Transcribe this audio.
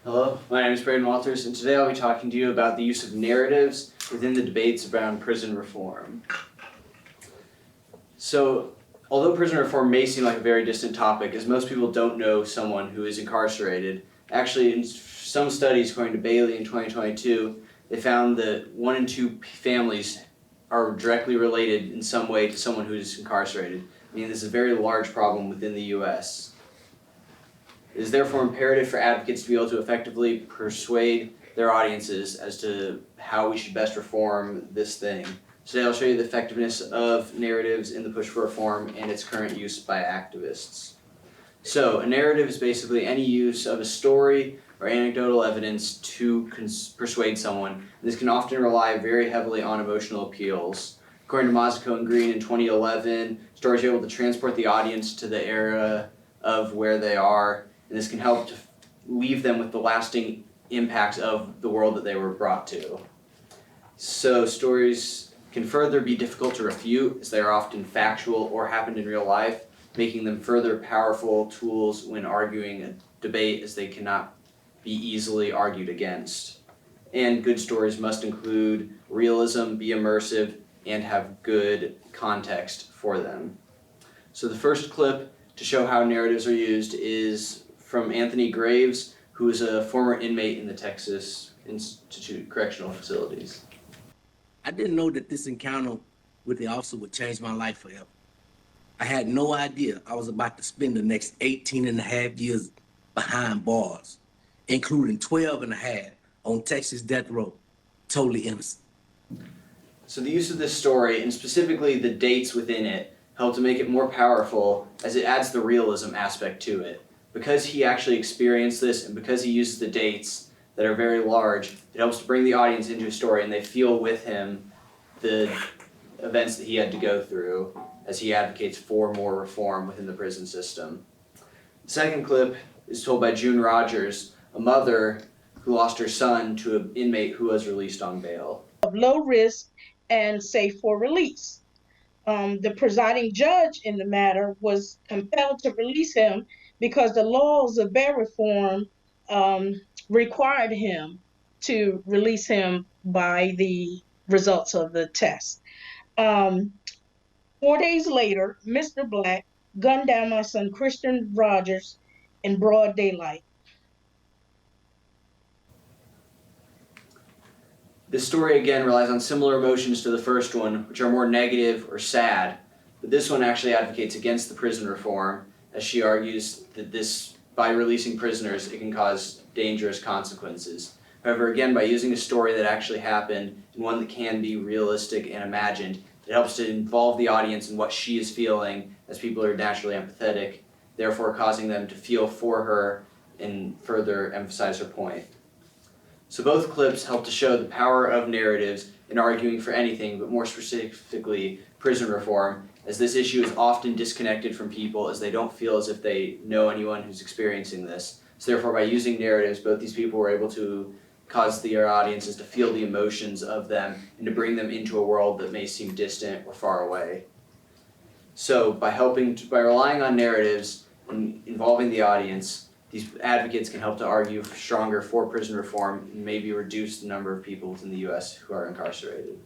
Hello, my name is Brayden Walters, and today I'll be talking to you about the use of narratives within the debates around prison reform. So, although prison reform may seem like a very distant topic, as most people don't know someone who is incarcerated, actually in some studies, according to Bailey in 2022, they found that 1 in 2 families are directly related in some way to someone who is incarcerated. I mean, this is a very large problem within the U.S. It is therefore imperative for advocates to be able to effectively persuade their audiences as to how we should best reform this thing. Today I'll show you the effectiveness of narratives in the push for reform and its current use by activists. So, a narrative is basically any use of a story or anecdotal evidence to persuade someone. This can often rely very heavily on emotional appeals. According to Mazzucco and Green in 2011, stories are able to transport the audience to the era of where they are, and this can help to leave them with the lasting impacts of the world that they were brought to. So stories can further be difficult to refute, as they are often factual or happened in real life, making them further powerful tools when arguing a debate, as they cannot be easily argued against. And good stories must include realism, be immersive, and have good context for them. So the first clip to show how narratives are used is from Anthony Graves, who is a former inmate in the Texas Institute Correctional Facilities. I didn't know that this encounter with the officer would change my life forever. I had no idea I was about to spend the next 18 and a half years behind bars, including 12 and a half on Texas death row, totally innocent. So the use of this story, and specifically the dates within it, help to make it more powerful, as it adds the realism aspect to it. Because he actually experienced this, and because he uses the dates that are very large, it helps to bring the audience into a story, and they feel with him the events that he had to go through as he advocates for more reform within the prison system. The second clip is told by June Rogers, a mother who lost her son to an inmate who was released on bail. Of low risk and safe for release. The presiding judge in the matter was compelled to release him because the laws of bail reform required him to release him by the results of the test. 4 days later, Mr. Black gunned down my son, Christian Rogers, in broad daylight. This story again relies on similar emotions to the first one, which are more negative or sad, but this one actually advocates against the prison reform, as she argues that by releasing prisoners, it can cause dangerous consequences. However, again, by using a story that actually happened and one that can be realistic and imagined, it helps to involve the audience in what she is feeling, as people are naturally empathetic, therefore causing them to feel for her and further emphasize her point. So both clips help to show the power of narratives in arguing for anything, but more specifically prison reform, as this issue is often disconnected from people, as they don't feel as if they know anyone who's experiencing this. So therefore, by using narratives, both these people were able to cause their audiences to feel the emotions of them and to bring them into a world that may seem distant or far away. So by relying on narratives and involving the audience, these advocates can help to argue stronger for prison reform and maybe reduce the number of people within the U.S. who are incarcerated.